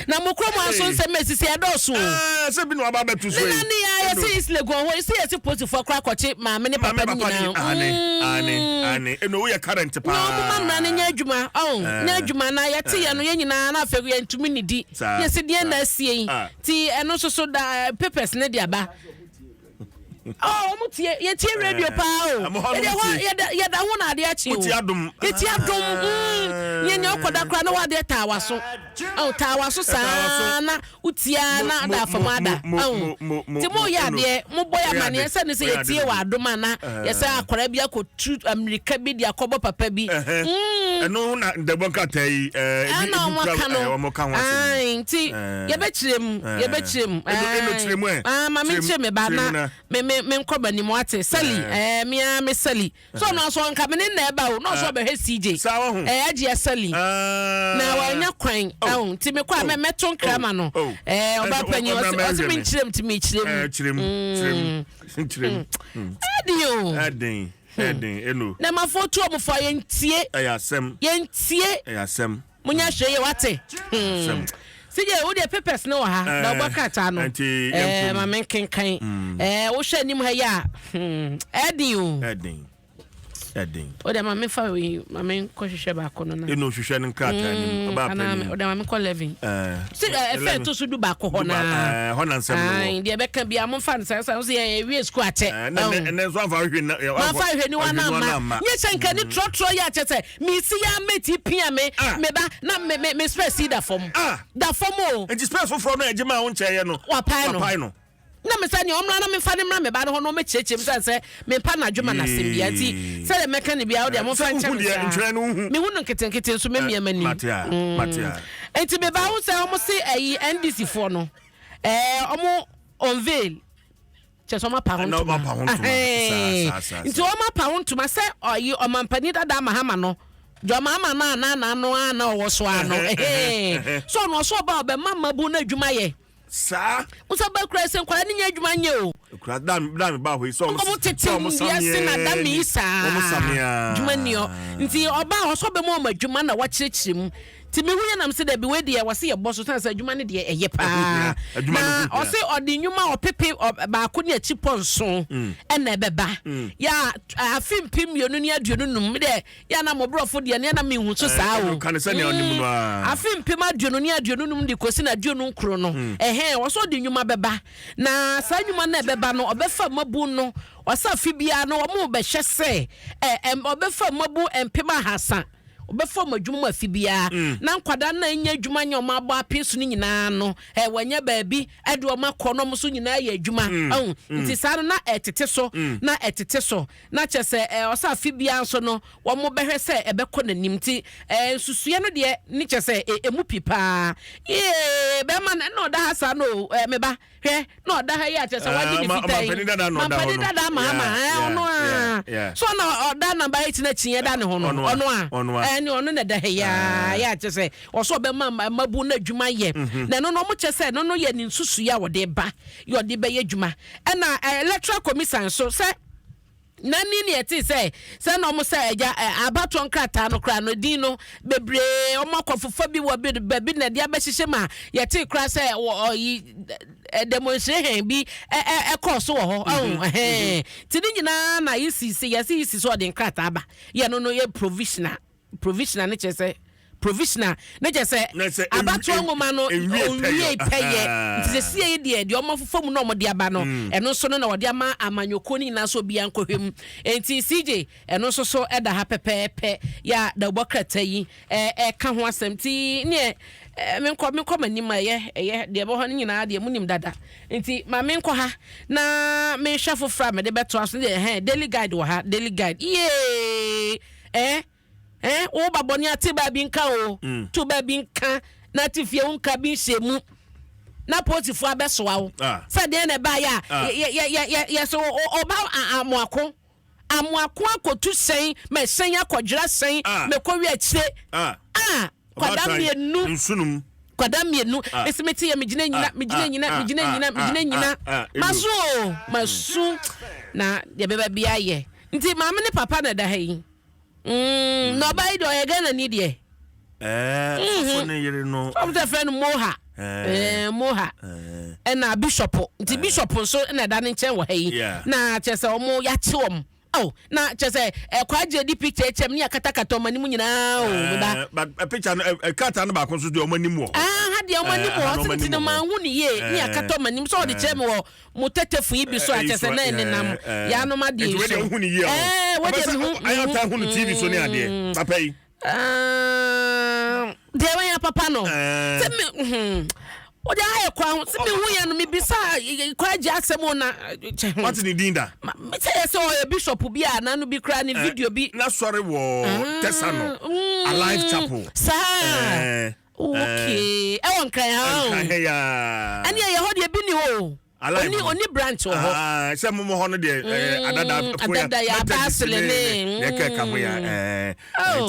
Na mukromo aso nsem esisi edoso se bi no aba betu so na ya se isle go ho se yesi post for kra koche ma me ne papa ni na ane eno we current pa no mama na ne nya adwuma nya adwuma na ya te ye no ye nyina na afegu ya ntumi ni di yesi de na asie ti eno so da papers ne dia ba mutie ye tie radio pa ye da ho na ade achi mutie adom ye nya okoda kra na wade tawaso tawaso sana utia na da famada ti mo ya de mo boya mane se ne se ye tie wa adom na ye se akora bia ko tu America bi dia kobo papa bi eno na ndebo nkatai mo ka ho asem ti ye be kirem eno kirem ma me kire me ba na me nkoba ni mo ate sali me sali so no so nka me na eba o no so be he CJ agie sali na wanya kwan ti me kwa me meto nkrama no oba panyi o se me nchirem ti me chirem Adin eno na mafoto o mo fa yentie ayasem munya hweye wate Sije wo de papers no ha na obakata no ma men kenkan wo hwe anim ha ya Adin o de ma me fa wi ma men ko hwehwe ba ko no na eno hwehwe nen krata anim ba pani o de ma me ko 11 si efe to su du ba ko ho na nsem no de be kan bia mo fa nsa so ye wi school ate ene so afa hwe na ma fa hwe ni wana ma nye chenka ni trotro ya chete mi si ya meti pia me ba na me stress da fom o and stress for no ejima won cheye no wa pai no na me sani omra na me fa ne mra me ba no ho no me cheche me say me pa na dwuma na sembia ti say le meka ne bia wo de mo fa nche me hu no nketen so me miama ni matia enti be ba wo say omo say ayi NDC for no omo unveil cheso ma pa ho nti o ma pa ho ntuma say ayi o mampani dada mahama no jo mama na no wo so ano so no so ba be mama bu na adwuma ye sa usa ba kura sen kwara ni nya adwuma nye o kura dan ba ho so mo samia na da mi sa mo samia adwuma ni o nti oba ho so be mo adwuma na wa kirikirem ti me huye nam se da bi we de wase ye boso tan se adwuma ne de eye pa na o se odi nwuma o pepe ba ko ne achi ponso e na beba ya afimpim yonu ne aduonu num de ya na mobrofo de ne na me hu so saa o kan se ne onim no afimpim aduonu ne aduonu num de kosi na aduonu nkro no wo so odi nwuma beba na saa nwuma na beba no obefa mabu no wasa fibia no mo be hwese obefa mabu empema hasa obefo madwuma afibia na nkwada na nya adwuma nya oma abo apesu ni nyina no wanya baabi ade oma kono so nyina ya adwuma nti saa na etete so na chese osa afibia nso no wo mo behwe se ebekọ nanim ti susuye no de ni chese emu pipa be man no da hasa no meba hwe no da ha ya chese waji ni fitai mampani dada mama ono so na oda number 8 na chinye da ne ho no ono ni ono na da ya chese oso be mabu na adwuma ye na no mo chese no ye ni nsusu ya wode ba ye ode be ye adwuma na electoral commission so se nani ni eti se na mo se eja abato nkrata no kra no din no bebre omo akofofo bi wo bi na dia be hihye ma ye ti kra se demonstration bi course wo ho ti ni nyina na yisi so de nkrata aba ye no ye provisional ne chese provisional ne chese abato ngoma no onwie peye nti se ye de omafofom no omode aba no eno so no na wode ama amanyoko ni na so bia nkohwem enti CJ eno so eda ha pepepe ya da bokrata yi ka ho asem ti ne menko manima ye de bo ho nyina de munim dada enti ma menko ha na me hwafo fra me de beto aso de daily guide wo ha daily guide o baboni ati ba bi nka o tu ba bi nka na ti fie unka bi shemu na potifo abesoa wo se de na ba ya so oba amoako akotu sen me sen akodwira sen me kowi akire kwadam ye nu nsunum kwadam ye nu esimeti ya migina nyina masu na de beba bia ye nti maame ne papa na da ha yi no bai do ye gana ni de so ne yere no I'm the friend Moha Moha and a bishop the bishop so na da ne nchen wo ha na chese omo ya che om oh na chese kwa je di picture chem ni akatakata omani mu nyina o but a picture cat an ba kon so de omani mu ha de omani mu o tin ma hu ni ye ni akata omani so de chem wo mo tetefu ibi so a chese na ni nam ya no ma de so we de hu ni ye we de hu ayata hu ni TV so ni ade papa yi dewe ya papa no se me o de aye kwa se me hu ya no me bisa kwa je asem na what ni dinda me say so bishop bi a na no bi kra ni video bi na sorry wo Tesano Alive Chapel sa okay e won kan ha ani ye ho de bi ni o oni branch ho se mo ho no de adada ya basle ne ye ka ho ya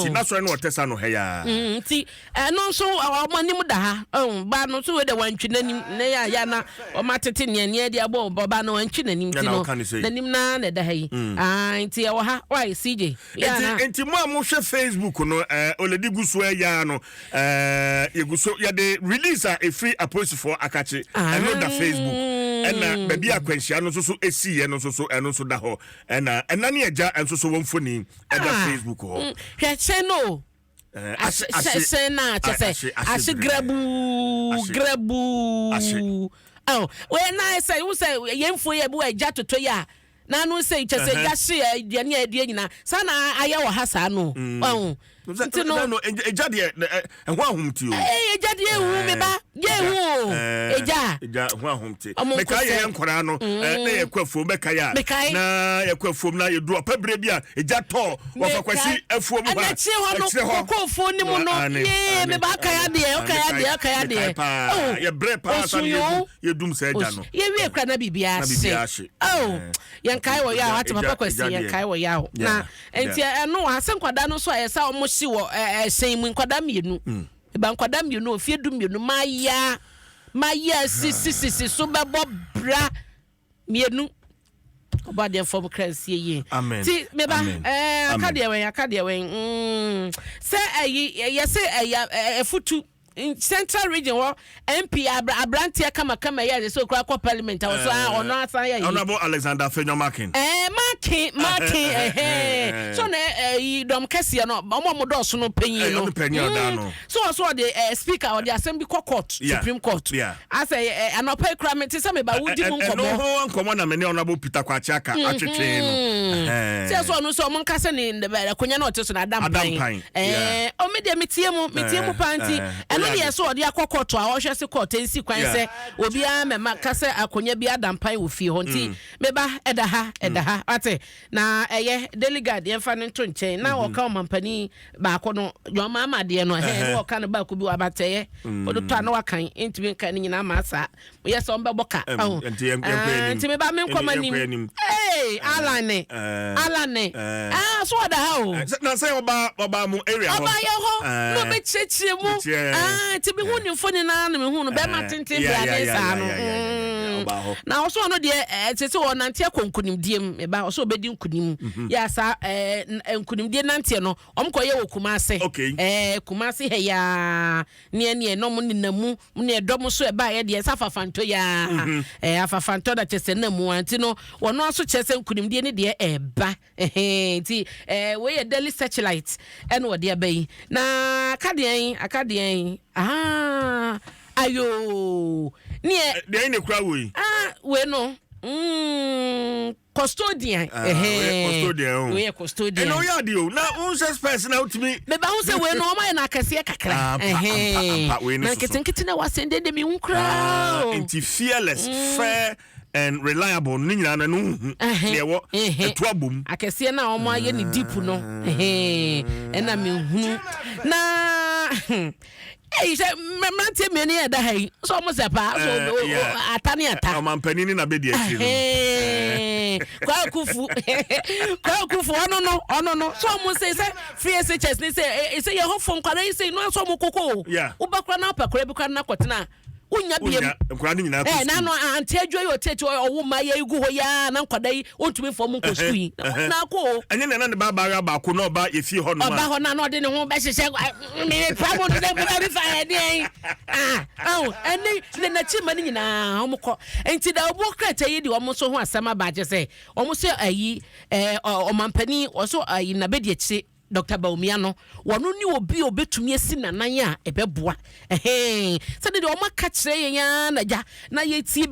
ti na so no otesa no he ya ti no so omanim da ha ba no so we de wantwi nanim ne ya na o matete ne de abo ba no wantwi nanim ti no nanim na da ha yi ti e wo ha why CJ ya na enti mo hwe Facebook no oledi guso ya no ye guso ya de release a free post for akachi no da Facebook ena baby akwanhia no so esi ye no so eno so da ho ena ne eja enso so wonfoni eda Facebook ho hwe no ashe na ashe grabu oh we na say we say yemfo ye bu eja toto ya na no say chese eja hye de ne ade nyina sana aye wo ha sa no no eja de ho ahomti o eja de hu me ba ye hu eja ho ahomti me ka ye nkora no na ye kwafom be ka ya na ye kwafom na ye do pabre bia eja to wo fa kwasi afuom ba na chi ho no kwafom ni mu no ye me ba ka ya de o ka ya de ye bre pa sa ye dum sa eja no ye wi ekra na bibia hye yan kai wo ya ati papa kwasi yan kai wo ya na enti no hasen kwada no so ayesa o mo si wo sen mu kwada mienu ba kwada mienu ofie du mienu maya sisi so bebo bra mienu obade form crazy ye ti me ba akade wen se ye se efutu Central Region wo MP Abrantia kama ya so kwa parliament so ono asan ya Honorable Alexander Fenyo Markin so na dom kese no mo do so no panyin no so the speaker or the assembly court Supreme Court I say anopa ekrament se me ba wudi mu nkomo na me ne Honorable Peter Kwachiaka atwetwe no se so no so mo nkase ne konya na oteso na Adom o me de metie mu panti ye so odi akokoto a wo hwe se court ensi kwan se obi a mema kase akonya bi adampan wo fie ho nti meba eda ha ate na eye delegate ye fa ne to nchen na wo ka omampani ba ko no yo mama de no he wo ka no ba ko bi wa bateye odo to na wakan enti bi kan nyina ma sa ye so mbe boka enti meba me nkomanim alane so da ha o na say oba mu area ho oba ye ho no be chechire mu ti bi hu ni foni na me hu no be ma tenten bia de sa no na oso no de tete wo nante akonkunim diem me ba oso obedi nkunim ya sa nkunim die nante no omkoye wo Kumase Kumase he ya ne no mu ninamu mu ne dom so e ba ye de safafanto ya afafanto da chese na mu anti no wono aso chese nkunim die ne de e ba ti we ye daily searchlight en wo de abai na akadien ayo de ne kura we we no custodian we custodian no ya dio na unse space na utimi me ba unse we no o ma na kase kakra na kitinkiti na wasende de mi unkra anti fearless fair and reliable ninyana na no lewo etuabum akese na o ma ye ni deep no na me hunu na se memrante me ne da hai so mo sepa so atani ata omampani ni na be di akiri kwa kufu ono no so mo say free SHS ni say ye ho fon kwara say no so mo koko ubakra na opakra bi kwa na kotena unya biem nkura ni nyina ko na no ante adwo yo tete owo ma ye igu ho ya na nkwada yi ontumi fo mu ko school na ko anye na na ba ba ko no ba efi ho no oba ho na no de ne ho be hyehyɛ me pabo no de bi fa he den ene na chi mani nyina omko enti da obo krata yi di omo so ho asama ba je se omo se ayi omampani oso ayi na be de chi Dr. Baumiano wonu ni obi obetumi asi nanan a ebeboa se de o maka kire ya na ja na yeti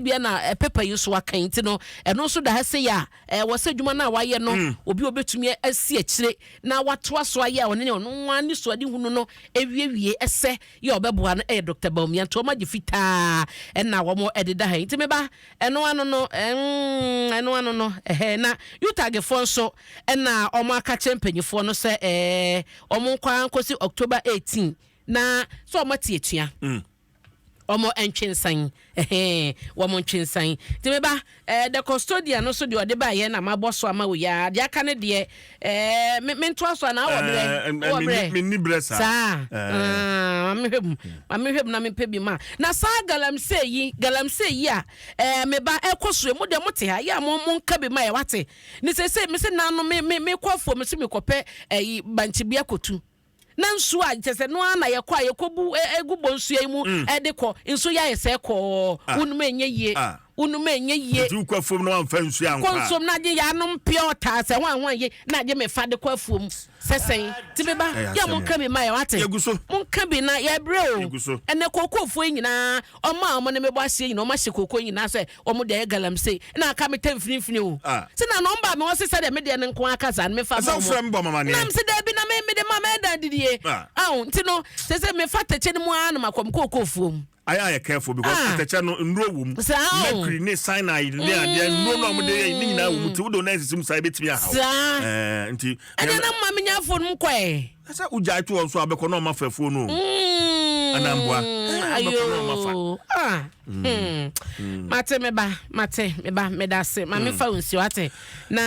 bi na pepa yi so akan ti no eno so da ha se ya wo se dwuma na wa ye no obi obetumi asi akire na watoa so aye one ne ono ani so ade hunu no ewiewie ese ye obeboa no Dr. Baumiano to ma je fita na wo mo ededa ha ti me ba eno ano no na yutage fo so na o maka chempanyifo no say omo kwa nkosi October 18 na so omo tie tua omo entwensan womo ntwensan ti me ba the custodian no so de ode ba ye na maboso ama wo ya de aka ne de me nto aso na wo bre me ni bresa sa amehwem na me pebi ma na sa galamse yi a me ba ekoso mu de mote ha ya mo nka bi ma ya wate ni se me se na no me kwafo me se me kope banchibia kotu na nsu a tese no na ye kwa ye kobu egubon nsu yi mu edekọ nsu ya yese ko unum enye yie tu kwafom no amfa nsu anka konsom na je ya no pure ta se wan ye na je me fa de kwafom sesen ti be ba ya mo nka bi ma ya wate mo nka bi na ya bre o ene kokofo nyina omo ne me bo asie nyina o ma hye kokko nyina se omo de galamse na aka me tamfinifini o se na no mba me wo se se de me de ne nko aka sa me fa mo nam se de bi na me de ma me da didie nti no se me fa teche ne mu anu makom kokofo I careful because the channel no mercury ne cyanide ne ade no mo de ni nyina wo muti wo do na esisim sai betimi aha nti ene na ma menya fo no kwe asa ujai to so abekọ no ma fafo no anambwa ayo mate me ba me da se ma me fa unsi wate na